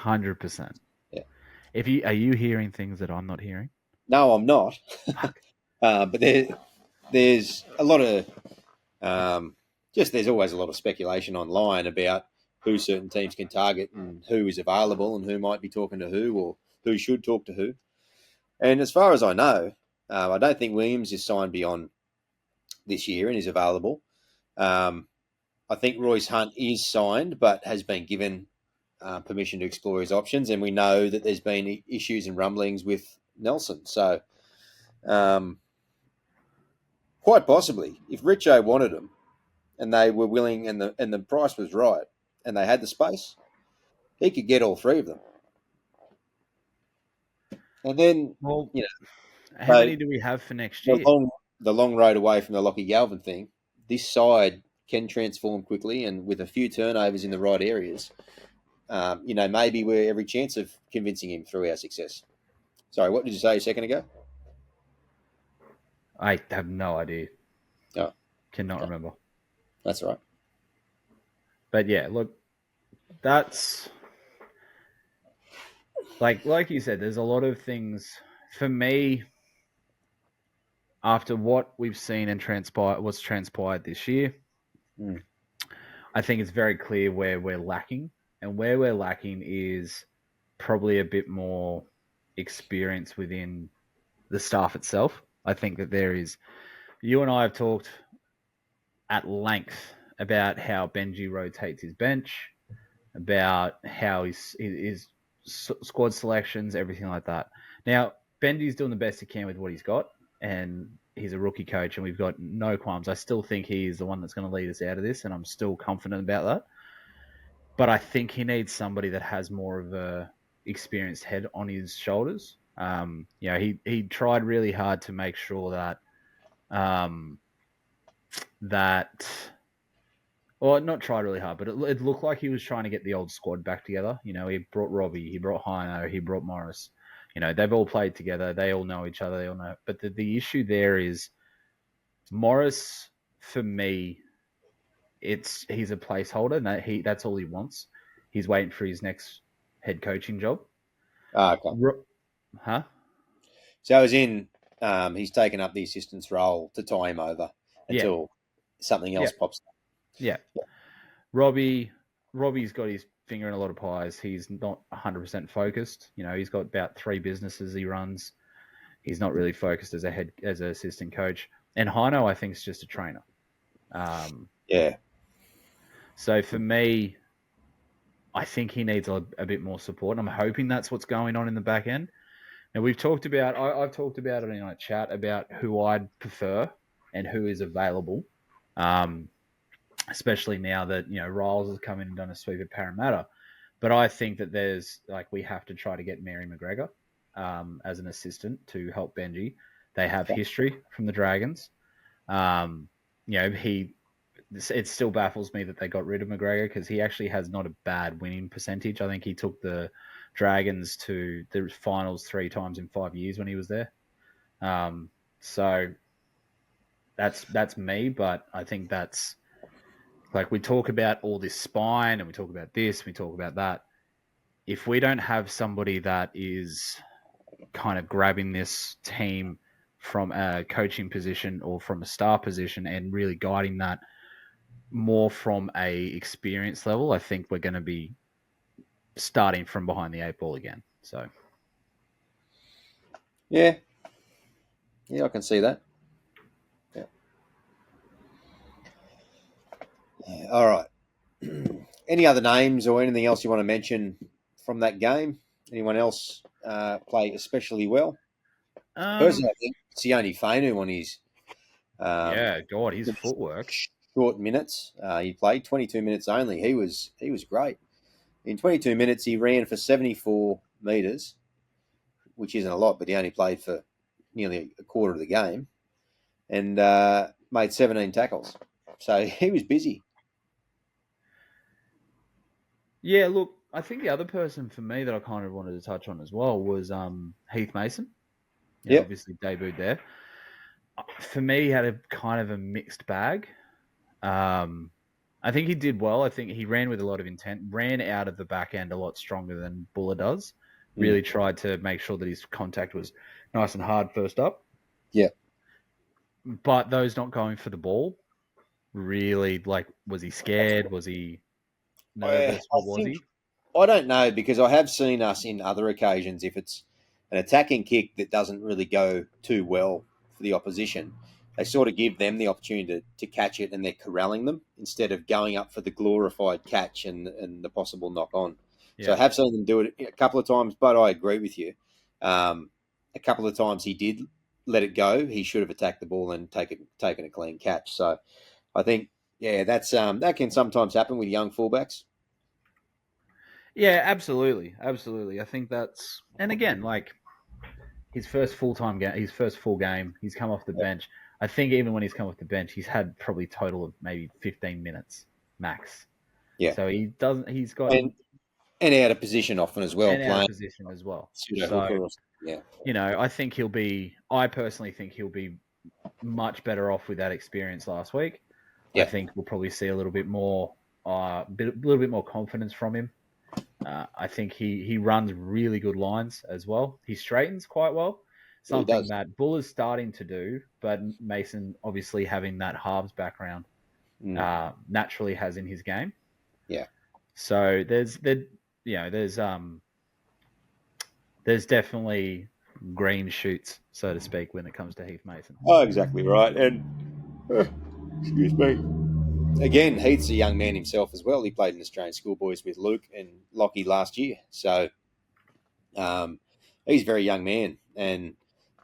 100%. Yeah. Are you hearing things that I'm not hearing? No, I'm not. But there's a lot of there's always a lot of speculation online about who certain teams can target and who is available and who might be talking to who or who should talk to who. And as far as I know, I don't think Williams is signed beyond this year and is available. I think Royce Hunt is signed but has been given permission to explore his options, and we know that there's been issues and rumblings with Nelson. So quite possibly, if Richo wanted him and they were willing and the price was right and they had the space, he could get all three of them. And then, how many do we have for next year? The long road away from the Lockie Galvin thing, this side can transform quickly, and with a few turnovers in the right areas, maybe we're every chance of convincing him through our success. Sorry, what did you say a second ago? I have no idea. Oh, cannot remember. That's all right. But yeah, look, that's like you said, there's a lot of things for me after what we've seen and what's transpired this year. I think it's very clear where we're lacking, and where we're lacking is probably a bit more experience within the staff itself. I think that there is. You and I have talked at length about how Benji rotates his bench, about how his squad selections, everything like that. Now, Benji's doing the best he can with what he's got, and he's a rookie coach, and we've got no qualms. I still think he is the one that's going to lead us out of this, and I'm still confident about that. But I think he needs somebody that has more of a experienced head on his shoulders. He tried really hard to make sure that well, not tried really hard, but it looked like he was trying to get the old squad back together. He brought Robbie, he brought Hino, he brought Morris. They've all played together. They all know each other. They all know. But the issue there is Morris, for me, he's a placeholder, and that's all he wants. He's waiting for his next head coaching job. Okay. Huh? So as in, he's taken up the assistant's role to tie him over until something else pops up. Yeah. Robbie's got his finger in a lot of pies. He's not 100% focused. He's got about 3 businesses he runs. He's not really focused as an assistant coach. And Hino, I think, is just a trainer. So for me, I think he needs a bit more support. And I'm hoping that's what's going on in the back end. Now, I've talked about it in a chat about who I'd prefer and who is available. Especially now that, Riles has come in and done a sweep at Parramatta. But I think that we have to try to get Mary McGregor as an assistant to help Benji. They have history from the Dragons. it still baffles me that they got rid of McGregor because he actually has not a bad winning percentage. I think he took the Dragons to the finals 3 times in 5 years when he was there. So that's me, but I think that's like we talk about all this spine and we talk about this, we talk about that. If we don't have somebody that is kind of grabbing this team from a coaching position or from a star position and really guiding that more from a experience level, I think we're going to be starting from behind the 8 ball again. So Yeah, I can see that. Yeah. All right. Any other names or anything else you want to mention from that game? Anyone else play especially well? Personally, I think Sione Fainu on his his footwork. short minutes. He played 22 minutes only. He was great. In 22 minutes, he ran for 74 metres, which isn't a lot, but he only played for nearly a quarter of the game, and made 17 tackles. So he was busy. Yeah, look, I think the other person for me that I kind of wanted to touch on as well was Heath Mason. Yeah, obviously debuted there. For me, he had a kind of a mixed bag. I think he did well. I think he ran with a lot of intent, ran out of the back end a lot stronger than Buller does. Really tried to make sure that his contact was nice and hard first up. Yeah. But those not going for the ball, really, like, was he scared? Was he nervous? What was he? I don't know, because I have seen us in other occasions, if it's an attacking kick that doesn't really go too well for the opposition, they sort of give them the opportunity to catch it, and they're corralling them instead of going up for the glorified catch and the possible knock on. So I Yeah. have seen them do it a couple of times, but I agree with you. A couple of times he did let it go. He should have attacked the ball and taken a clean catch. So I think, that's that can sometimes happen with young fullbacks. Yeah, absolutely. Absolutely. I think that's, and again, like his first full-time game, his first full game, he's come off the bench. I think even when he's come off the bench, he's had probably a total of maybe 15 minutes max. Yeah. So he's got And out of position often as well, and out of playing position as well. pseudo So, hooker. Yeah, I personally think he'll be much better off with that experience last week. I yeah, think we'll probably see a little bit more, a little bit more confidence from him. I think he runs really good lines as well. He straightens quite well, yeah, he something does. that Buller's starting to do, but Mason obviously having that halves background naturally has in his game. Yeah. So there's definitely green shoots, so to speak, when it comes to Heath Mason. Oh, exactly right. And excuse me. Again, Heath's a young man himself as well. He played in Australian schoolboys with Luke and Lockie last year, so he's a very young man, and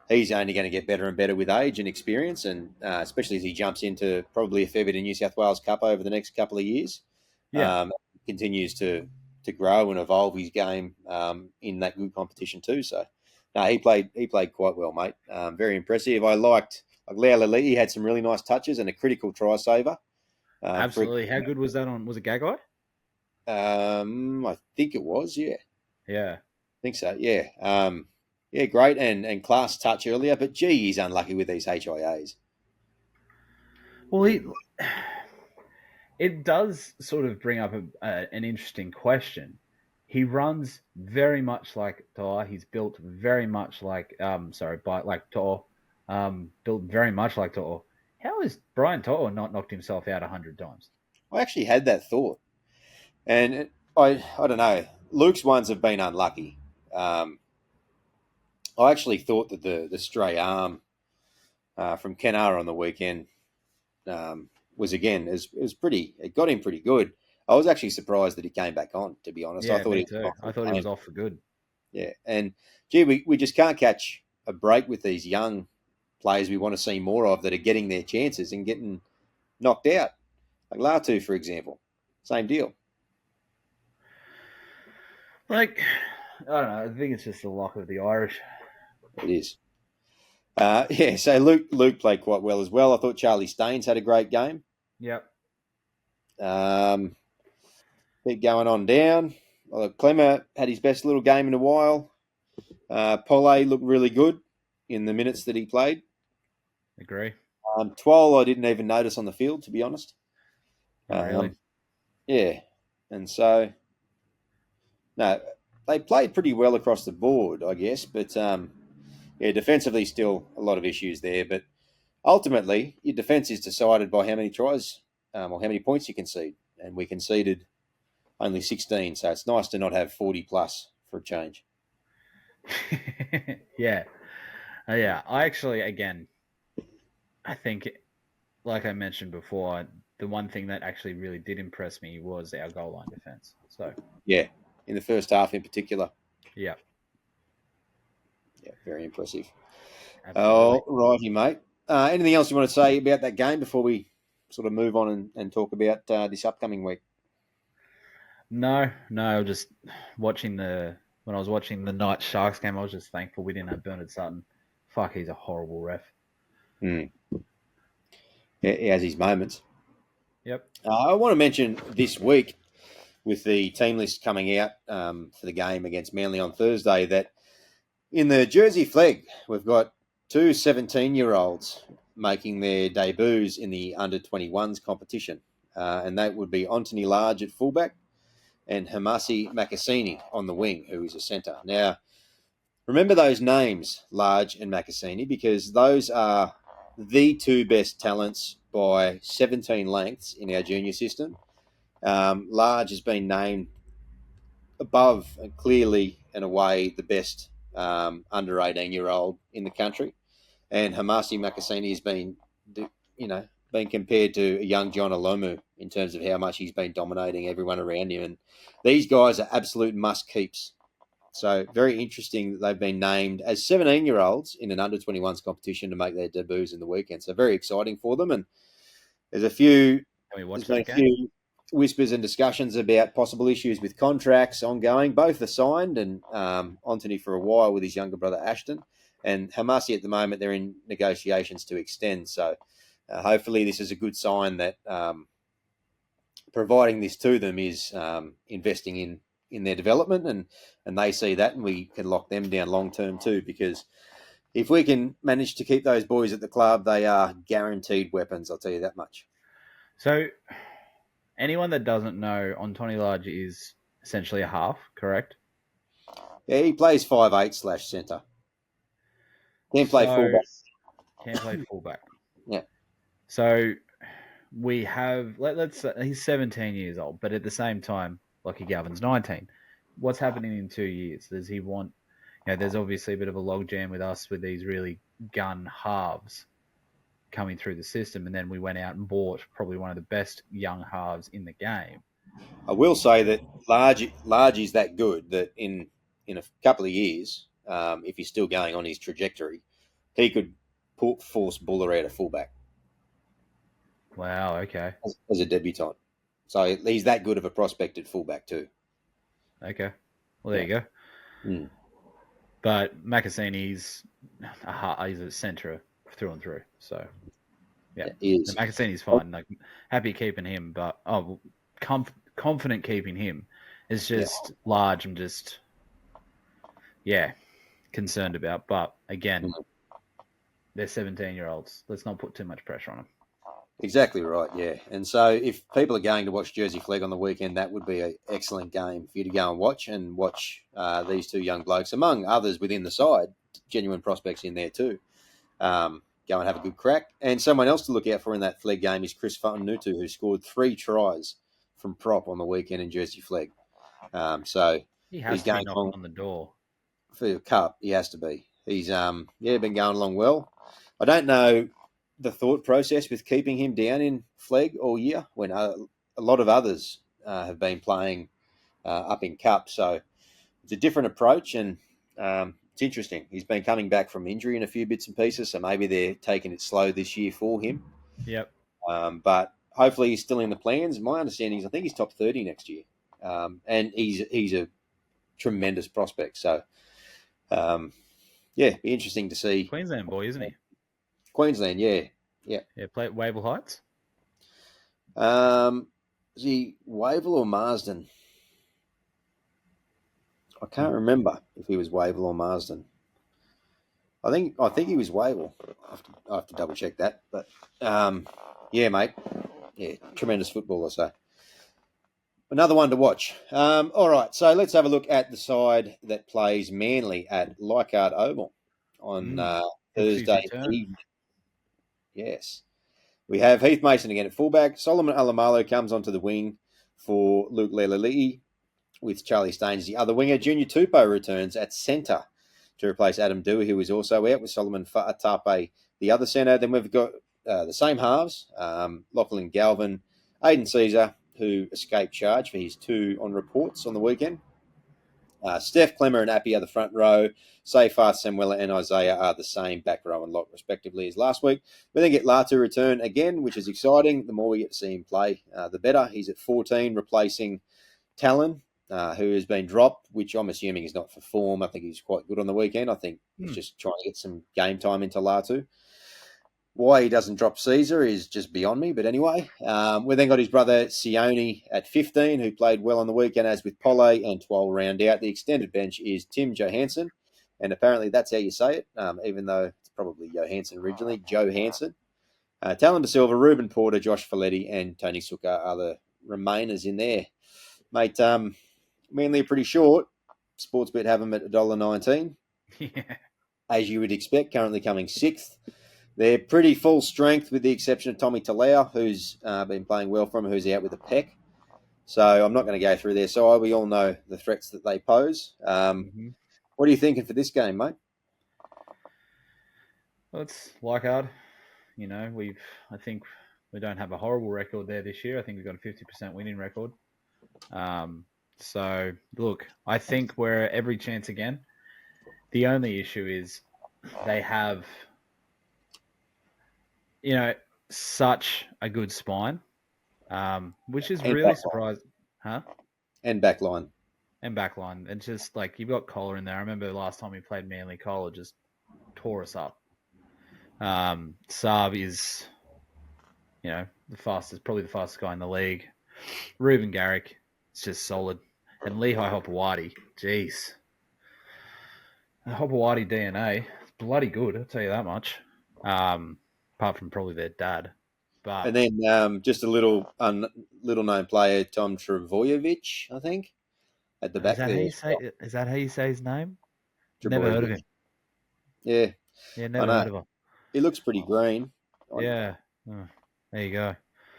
he's only going to get better and better with age and experience, and especially as he jumps into probably a fair bit of New South Wales Cup over the next couple of years. Yeah, Continues to grow and evolve his game in that good competition too. So, no, he played quite well, mate. Very impressive. I liked Leo Lali. He had some really nice touches and a critical try saver. absolutely. How good was that on? Was it Gagai? I think it was, yeah. Yeah. I think so, yeah. Yeah, great and class touch earlier, but gee, he's unlucky with these HIAs. Well, it does sort of bring up an interesting question. He runs very much like Toa. He's built very much like like Toa. Built very much like Toa. How has Brian Toa not knocked himself out 100 times? I actually had that thought, and I don't know. Luke's ones have been unlucky. I actually thought that the stray arm from Kenara on the weekend was again is pretty. It got him pretty good. I was actually surprised that he came back on. To be honest, I Yeah, thought me he was too. off I for thought the he was game. off for good. Yeah, and gee, we just can't catch a break with these young players we want to see more of that are getting their chances and getting knocked out. Like Latu, for example, same deal. Like, I don't know. I think it's just the luck of the Irish. It is. So Luke played quite well as well. I thought Charlie Staines had a great game. Yep. Keep going on down. Clemmer had his best little game in a while. Pole looked really good in the minutes that he played. Agree. Twal I didn't even notice on the field, to be honest. Really? Yeah. And so, no, they played pretty well across the board, I guess. But, defensively still a lot of issues there. But ultimately, your defence is decided by how many tries or how many points you concede. And we conceded only 16. So it's nice to not have 40 plus for a change. Yeah. Yeah. I actually, again, I think, like I mentioned before, the one thing that actually really did impress me was our goal line defense. So, yeah, in the first half in particular. Yeah, very impressive. Absolutely. Oh, righty, mate. Anything else you want to say about that game before we sort of move on and talk about this upcoming week? No, just watching when I was watching the night Sharks game, I was just thankful we didn't have Bernard Sutton. Fuck, he's a horrible ref. Yeah, he has his moments. Yep. I want to mention this week with the team list coming out for the game against Manly on Thursday that in the Jersey flag, we've got two 17-year-olds making their debuts in the under-21s competition. And that would be Anthony Large at fullback and Hamasi Makasini on the wing, who is a centre. Now, remember those names, Large and Makasini, because those are the two best talents by 17 lengths in our junior system. Large has been named above and clearly and away the best under 18-year-old in the country. And Hamasi Makasini has been, been compared to a young John Alomu in terms of how much he's been dominating everyone around him. And these guys are absolute must-keeps. So very interesting that they've been named as 17-year-olds in an under-21s competition to make their debuts in the weekend. So very exciting for them. And there's been a few whispers and discussions about possible issues with contracts ongoing. Both are signed, and Anthony for a while with his younger brother Ashton. And Hamasi at the moment, they're in negotiations to extend. So hopefully this is a good sign that providing this to them is investing in their development, and they see that, and we can lock them down long term too, because if we can manage to keep those boys at the club, they are guaranteed weapons, I'll tell you that much. So anyone that doesn't know, Anthony Large is essentially a half, correct? Yeah, he plays 5'8" / centre. Can play fullback. Can play fullback. Yeah. So we have, let's say he's 17 years old, but at the same time, Lockie Galvin's 19. What's happening in 2 years? Does he want, there's obviously a bit of a logjam with us with these really gun halves coming through the system, and then we went out and bought probably one of the best young halves in the game. I will say that Large is that good that in a couple of years, if he's still going on his trajectory, he could force Buller out of fullback. Wow, okay. As a debutant. So he's that good of a prospect at fullback too. Okay. Well, there you go. Mm. But Makasini's he's a centre through and through. So, yeah. So Makasini's fine. Like, happy keeping him, but confident keeping him. Is just Large. I'm just, concerned about. But again, they're 17-year-olds. Let's not put too much pressure on them. Exactly right, yeah. And so if people are going to watch Jersey Flegg on the weekend, that would be an excellent game for you to go and watch these two young blokes, among others within the side, genuine prospects in there too. Go and have a good crack. And someone else to look out for in that Flegg game is Chris Futanutu, who scored 3 tries from prop on the weekend in Jersey Flegg. So he has to be knocking on the door. For the cup, he has to be. He's been going along well. I don't know the thought process with keeping him down in Flegg all year when a lot of others have been playing up in Cup. So it's a different approach, and it's interesting. He's been coming back from injury in a few bits and pieces, so maybe they're taking it slow this year for him. Yep. But hopefully he's still in the plans. My understanding is I think he's top 30 next year, and he's a tremendous prospect. So, yeah, be interesting to see. Queensland boy, isn't he? Queensland, yeah. Yeah, play at Wavell Heights. Is he Wavell or Marsden? I can't remember if he was Wavell or Marsden. I think he was Wavell. I have to double check that. But yeah, mate. Yeah, tremendous footballer. So another one to watch. All right, so let's have a look at the side that plays Manly at Leichhardt Oval on Brooksy's Thursday return. evening. Yes. We have Heath Mason again at fullback. Solomon Alamalo comes onto the wing for Luke Lelali'i with Charlie Staines, the other winger. Junior Tupou returns at centre to replace Adam Dewey, who is also out, with Solomon Fa'atape, the other centre. Then we've got the same halves, Lachlan Galvin, Aidan Caesar, who escaped charge for his 2 on reports on the weekend. Steph Clemmer and Appy are the front row. Seyfarth, Samuela and Isaiah are the same back row and lock, respectively, as last week. We then get Latu return again, which is exciting. The more we get to see him play, the better. He's at 14, replacing Talon, who has been dropped, which I'm assuming is not for form. I think he's quite good on the weekend. I think he's just trying to get some game time into Latu. Why he doesn't drop Caesar is just beyond me. But anyway, we then got his brother Sione at 15, who played well on the weekend, as with Pole and 12 round out. The extended bench is Tim Johansson, and apparently that's how you say it, even though it's probably Johansson originally, Joe Hansen. Talon De Silva, Ruben Porter, Josh Folletti, and Tony Suka are the remainers in there. Mate, Manly are pretty short. Sportsbet have them at $1.19. Yeah. As you would expect, currently coming 6th. They're pretty full strength with the exception of Tommy Talau, who's been playing well for him, who's out with a pec. So I'm not going to go through their side. We all know the threats that they pose. What are you thinking for this game, mate? Well, it's Leichhardt. You know, I think we don't have a horrible record there this year. I think we've got a 50% winning record. So, look, I think we're every chance again. The only issue is they have, you know, such a good spine, which is really surprising. Huh? And backline. And backline. And just like, you've got Kohler in there. I remember the last time we played Manly, Kohler just tore us up. Saab is, you know, probably the fastest guy in the league. Ruben Garrick, it's just solid. And Lehigh Hopewadi, jeez. The Hopewadi DNA, it's bloody good, I'll tell you that much. Apart from probably their dad. But and then just a little known player, Tom Travojevic, I think, at the back there. Is that how you say his name? Travojevic. Never heard of him. Yeah. Never heard of him. He looks pretty green. Yeah. Oh, there you go.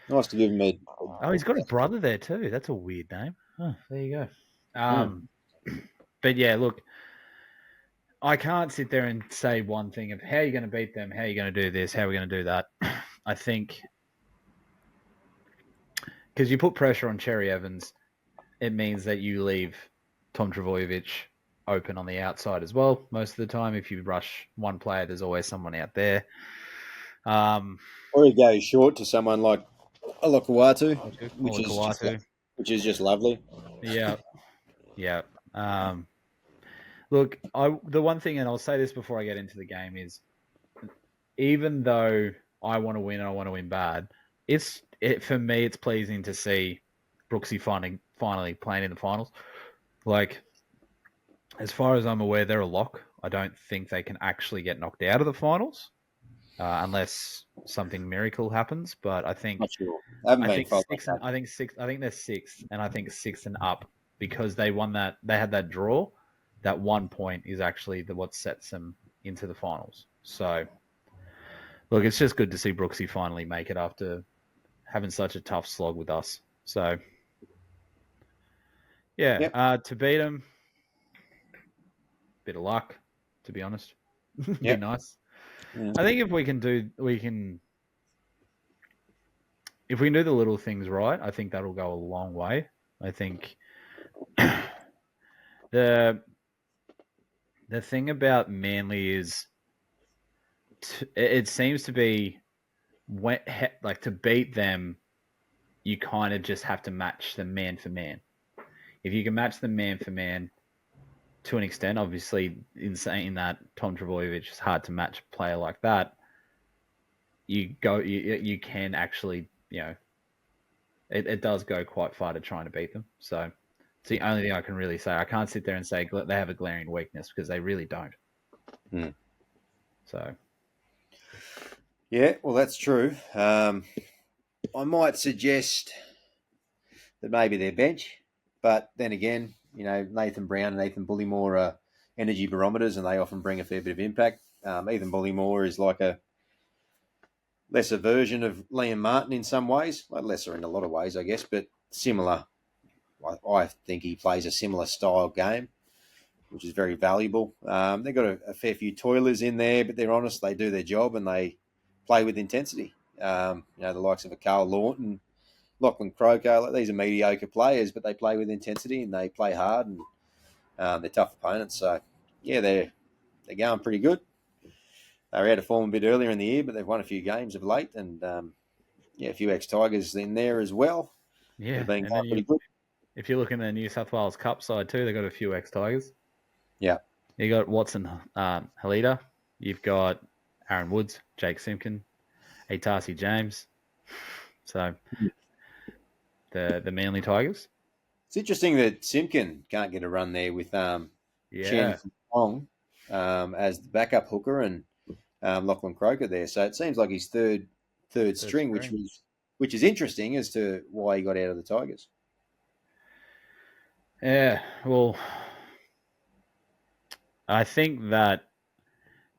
Nice to give him a... Oh, he's got a brother there too. That's a weird name. Oh, there you go. But yeah, look, I can't sit there and say one thing of how you're going to beat them, how you're going to do this, how we're going to do that. I think because you put pressure on Cherry Evans, it means that you leave Tom Travojevic open on the outside as well. Most of the time, if you rush one player, there's always someone out there. Or you go short to someone like Olakuatu, which is just lovely. Yeah. Look, the one thing, and I'll say this before I get into the game, is even though I want to win and I want to win bad, for me, it's pleasing to see Brooksy finally playing in the finals. Like, as far as I'm aware, they're a lock. I don't think they can actually get knocked out of the finals unless something miracle happens. But I think I think they're sixth, and I think sixth and up because they won that. They had that draw. That 1 point is actually what sets them into the finals. So, look, it's just good to see Brooksy finally make it after having such a tough slog with us. So, yeah, to beat them, bit of luck, to be honest. Be nice. Yeah. I think if we can do the little things right, I think that'll go a long way. I think the thing about Manly is it seems to be to beat them, you kind of just have to match them man for man. If you can match them man for man, to an extent. Obviously, in saying that, Tom Trbojevic is hard to match a player like that. You can actually, it does go quite far to trying to beat them. So it's the only thing I can really say. I can't sit there and say they have a glaring weakness because they really don't. So yeah, well, that's true. I might suggest that maybe their bench, but then again, Nathan Brown and Ethan Bullymore are energy barometers, and they often bring a fair bit of impact. Ethan Bullymore is like a lesser version of Liam Martin in some ways, well, lesser in a lot of ways, I guess, but similar. I think he plays a similar style game, which is very valuable. They've got a fair few toilers in there, but they're honest. They do their job and they play with intensity. The likes of a Carl Lawton, Lachlan Croker, these are mediocre players, but they play with intensity and they play hard, and they're tough opponents. So, yeah, they're going pretty good. They were out of form a bit earlier in the year, but they've won a few games of late, and a few ex-Tigers in there as well. yeah, They've been and then pretty good. If you look in the New South Wales Cup side too, they've got a few ex-Tigers. Yeah. You got Watson, Halida. You've got Aaron Woods, Jake Simpkin, Itasi James. So the Manly Tigers. It's interesting that Simpkin can't get a run there with Chen Hong as the backup hooker and Lachlan Croker there. So it seems like he's third string, which is interesting as to why he got out of the Tigers. Yeah, well, I think that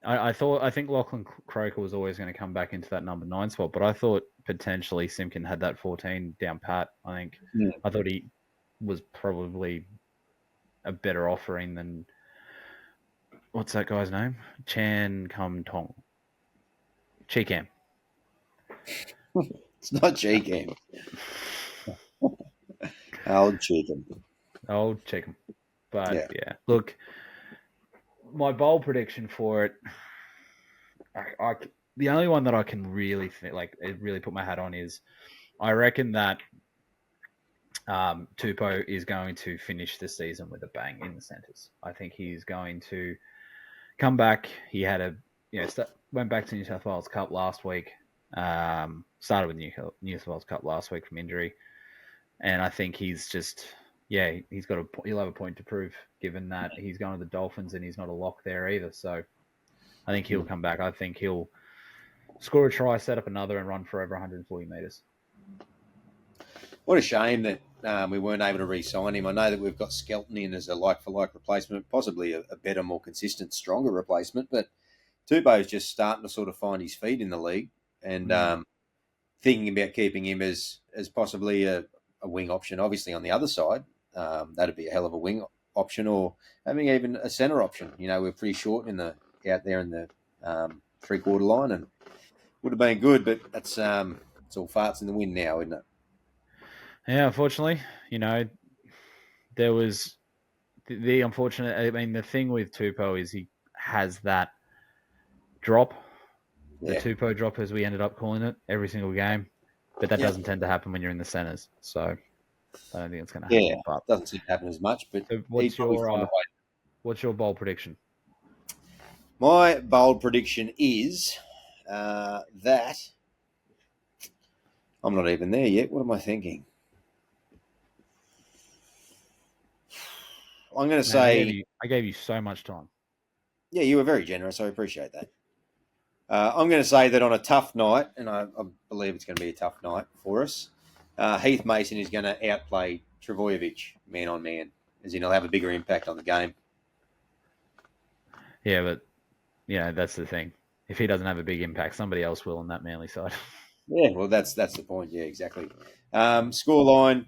I think Lachlan Croker was always going to come back into that number 9 spot, but I thought potentially Simpkin had that 14 down pat. I thought he was probably a better offering than what's that guy's name? Chan Kum Tong. Cheekam. It's not Cheekam. Old Cheekam. Old Cheekam. But yeah, look, my bold prediction for it, the only one that I can really think, really put my hat on is, I reckon that Tupou is going to finish the season with a bang in the centres. I think he's going to come back. He had went back to New South Wales Cup last week. Started with New South Wales Cup last week from injury, and I think he's just he'll have a point to prove, given that he's going to the Dolphins and he's not a lock there either. So I think he'll come back. I think he'll score a try, set up another, and run for over 140 metres. What a shame that we weren't able to re-sign him. I know that we've got Skelton in as a like-for-like replacement, possibly a better, more consistent, stronger replacement, but Tupou's just starting to sort of find his feet in the league, and thinking about keeping him as possibly a wing option, obviously on the other side. That'd be a hell of a wing option, or having even a centre option. We're pretty short out there in the 3/4 line, and would have been good, but it's all farts in the wind now, isn't it? Yeah, unfortunately, there was the unfortunate. I mean, the thing with Tupou is he has that drop, the Tupou drop, as we ended up calling it, every single game, but that doesn't tend to happen when you're in the centres. So I don't think it's going to happen. Yeah, but doesn't seem to happen as much. But so what's your bold prediction? My bold prediction is that I'm not even there yet. What am I thinking? I'm going to say I gave you so much time. Yeah, you were very generous. I appreciate that. I'm going to say that on a tough night, and I believe it's going to be a tough night for us, Heath Mason is going to outplay Trbojevic man on man, as in he'll have a bigger impact on the game. Yeah, but that's the thing. If he doesn't have a big impact, somebody else will on that Manly side. Yeah, well, that's the point. Yeah, exactly. Scoreline,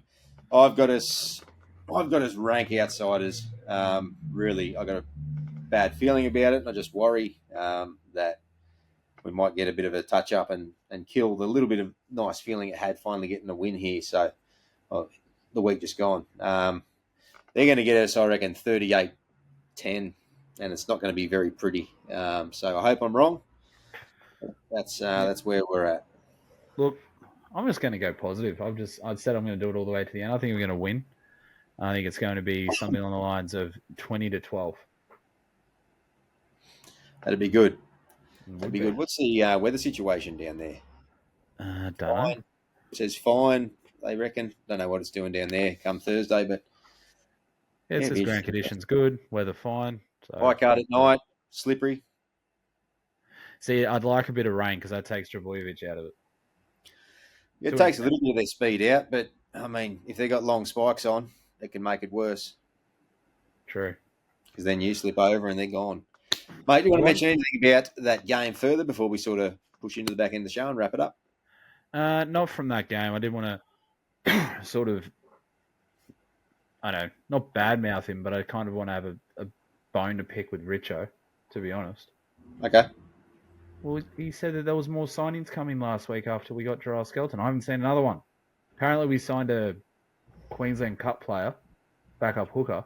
I've got us rank outsiders. Really, I got a bad feeling about it. I just worry that we might get a bit of a touch up and kill the little bit of nice feeling it had finally getting a win here. So the week just gone. They're going to get us, I reckon, 38-10, and it's not going to be very pretty. So I hope I'm wrong. That's where we're at. Look, I'm just going to go positive. I've said I'm going to do it all the way to the end. I think we're going to win. I think it's going to be something on the lines of 20-12. That'd be good. Would That'd be be. good. What's the weather situation down there? Don't know. Fine. It says fine, they reckon. Don't know what it's doing down there come Thursday, but Yeah, it yeah, says ground conditions good, weather fine. So Leichhardt at night, slippery. see, I'd like a bit of rain because that takes Trebojevic out of it. It To an takes a extent. little bit of their speed out, but I mean, if they've got long spikes on, it can make it worse True. because then you slip over and they're gone. Mate, do you want to mention anything about that game further before we sort of push into the back end of the show and wrap it up? Not from that game. I did want to sort of, I don't know, not badmouth him, but I kind of want to have a bone to pick with Richo, to be honest. Okay. Well, he said that there was more signings coming last week after we got Gerard Skelton. I haven't seen another one. Apparently, we signed a Queensland Cup player, backup hooker,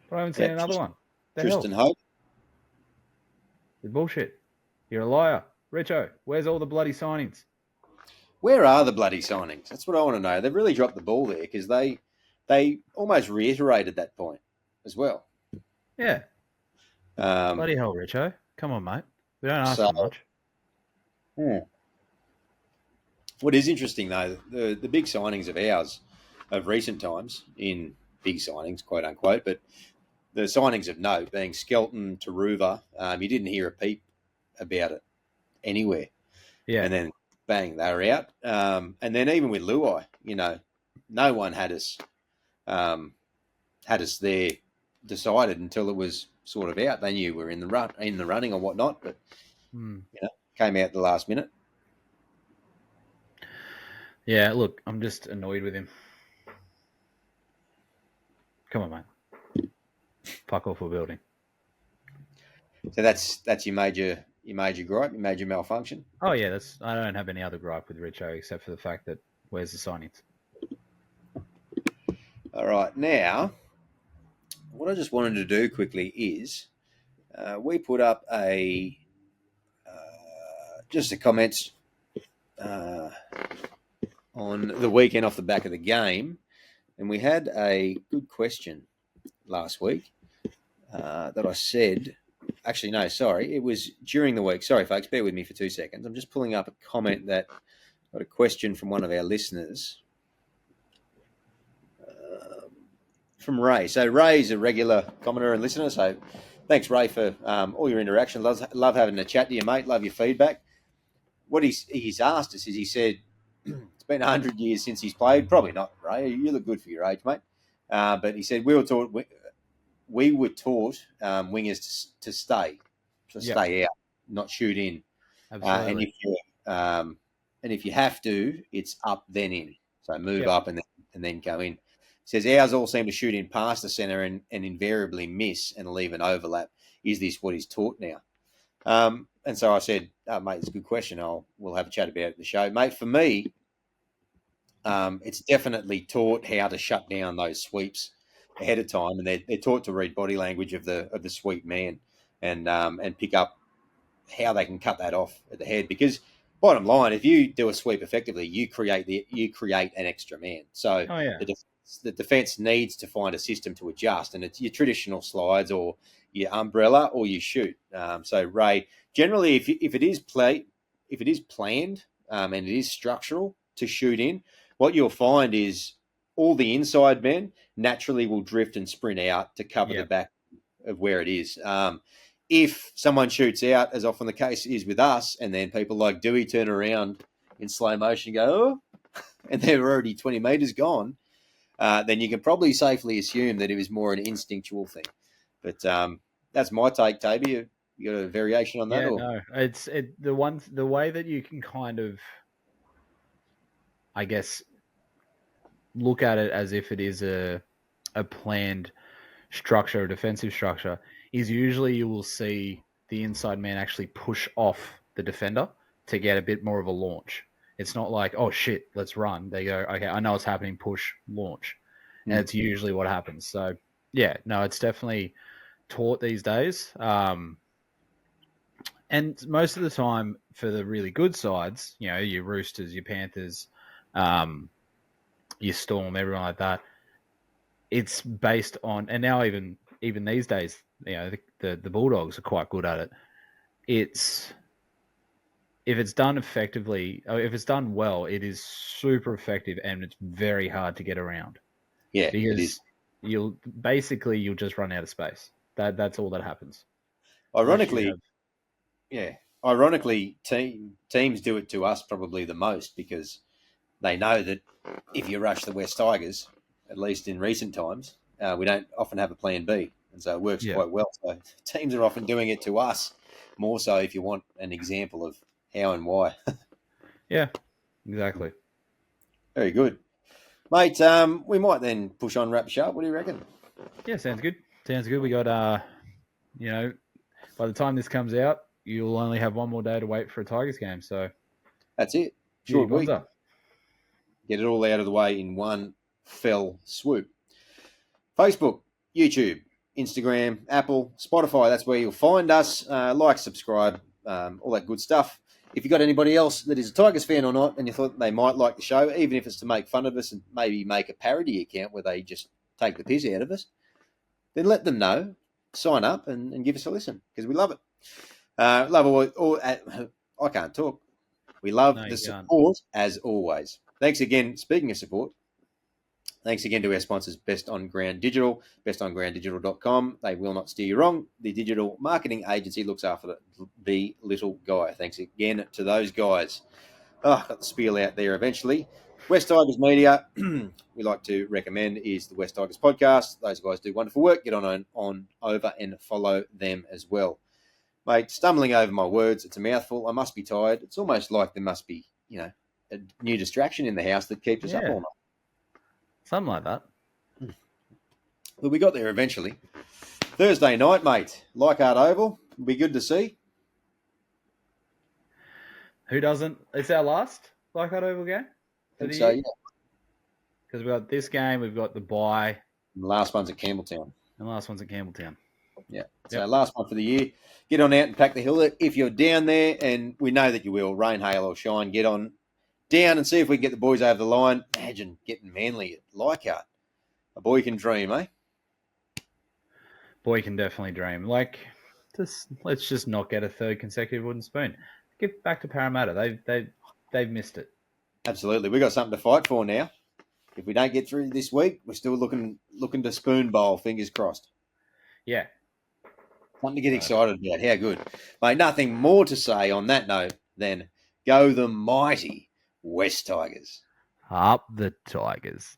but I haven't seen Yeah, another one. The Tristan hell? Hope. It's bullshit. You're a liar. Richo, where's all the bloody signings? Where are the bloody signings? That's what I want to know. They've really dropped the ball there because they almost reiterated that point as well. Yeah. Bloody hell, Richo. Come on, mate. We don't ask for much. What is interesting, though, the big signings of ours of recent times, in big signings, quote unquote, but the signings of note being Skelton, Taruva, you didn't hear a peep about it anywhere. Yeah. And then, bang, they were out. And then even with Luai, no one had us there decided until it was sort of out. They knew we were in the running or whatnot, but came out the last minute. Yeah, look, I'm just annoyed with him. Come on, mate. Fuck off a building. So that's your major gripe, your major malfunction. Oh yeah, I don't have any other gripe with Richo except for the fact that where's the signings? All right, now what I just wanted to do quickly is we put up just the comments on the weekend off the back of the game, and we had a good question last week that I said. Actually, no, sorry. It was during the week. Sorry, folks. Bear with me for 2 seconds. I'm just pulling up a comment that got a question from one of our listeners. From Ray. So Ray's a regular commenter and listener. So thanks, Ray, for all your interaction. Love having a chat to you, mate. Love your feedback. What he's asked us is he said it's been 100 years since he's played. Probably not, Ray. You look good for your age, mate. But he said we were taught wingers to stay out, not shoot in. Absolutely. And if you have to, it's up then in. So move up and then go in. Says ours all seem to shoot in past the centre and invariably miss and leave an overlap. Is this what he's taught now? And so I said, mate, it's a good question. We'll have a chat about it at the show. Mate, for me, it's definitely taught how to shut down those sweeps ahead of time, and they're taught to read body language of the sweep man and pick up how they can cut that off at the head. Because bottom line, if you do a sweep effectively, you create an extra man. So the defense needs to find a system to adjust, and it's your traditional slides or your umbrella or you shoot. So Ray, generally, if it is planned and it is structural to shoot in, what you'll find is all the inside men naturally will drift and sprint out to cover the back of where it is. If someone shoots out, as often the case is with us, and then people like Dewey turn around in slow motion and go, oh, and they're already 20 metres gone, then you can probably safely assume that it was more an instinctual thing. But that's my take, Toby. You got a variation on that? Yeah, no. It's the way that you can kind of, I guess, look at it as if it is a planned structure, a defensive structure, is usually you will see the inside man actually push off the defender to get a bit more of a launch. It's not like, oh shit, let's run. They go, okay, I know what's happening, push, launch. And it's usually what happens. So yeah, no, it's definitely taught these days. And most of the time for the really good sides, your Roosters, your Panthers, your Storm, everyone like that, it's based on, and now even these days, the Bulldogs are quite good at it. It's if it's done effectively, or if it's done well, it is super effective, and it's very hard to get around. Yeah, because it is. you'll just run out of space. That's all that happens. Ironically, teams do it to us probably the most because they know that if you rush the West Tigers, at least in recent times, we don't often have a plan B, and so it works quite well. So teams are often doing it to us more so. If you want an example of how and why, yeah, exactly. Very good, mate. We might then push on, wrap sharp. What do you reckon? Yeah, sounds good. We got by the time this comes out, you'll only have one more day to wait for a Tigers game. So that's it. Short week. Gonza. Get it all out of the way in one fell swoop. Facebook, YouTube, Instagram, Apple, Spotify. That's where you'll find us. Like, subscribe, all that good stuff. If you've got anybody else that is a Tigers fan or not, and you thought they might like the show, even if it's to make fun of us and maybe make a parody account where they just take the piss out of us, then let them know. Sign up and give us a listen because we love it. Love all I can't talk. We love the support as always. Thanks again. Speaking of support, thanks again to our sponsors, Best On Ground Digital, bestongrounddigital.com. They will not steer you wrong. The digital marketing agency looks after the little guy. Thanks again to those guys. Got the spiel out there eventually. West Tigers Media, we like to recommend, is the West Tigers podcast. Those guys do wonderful work. Get on over and follow them as well. Mate, stumbling over my words, it's a mouthful. I must be tired. It's almost like there must be, a new distraction in the house that keeps us up all night. Something like that. But we got there eventually. Thursday night, mate. Leichhardt Oval. It'll be good to see. Who doesn't? It's our last Leichhardt Oval game? I think so, yeah. Because we've got this game, we've got the bye. And the last one's at Campbelltown. Yeah. So last one for the year. Get on out and pack the hill. If you're down there, and we know that you will, rain, hail or shine, get on down and see if we can get the boys over the line. Imagine getting Manly at Leichhardt. A boy can dream, eh? Boy can definitely dream. Let's just not get a third consecutive wooden spoon. Get back to Parramatta. They've missed it. Absolutely. We've got something to fight for now. If we don't get through this week, we're still looking to spoon bowl, fingers crossed. Yeah. Something to get excited about. How good. Mate, nothing more to say on that note than go the mighty West Tigers. Up the Tigers.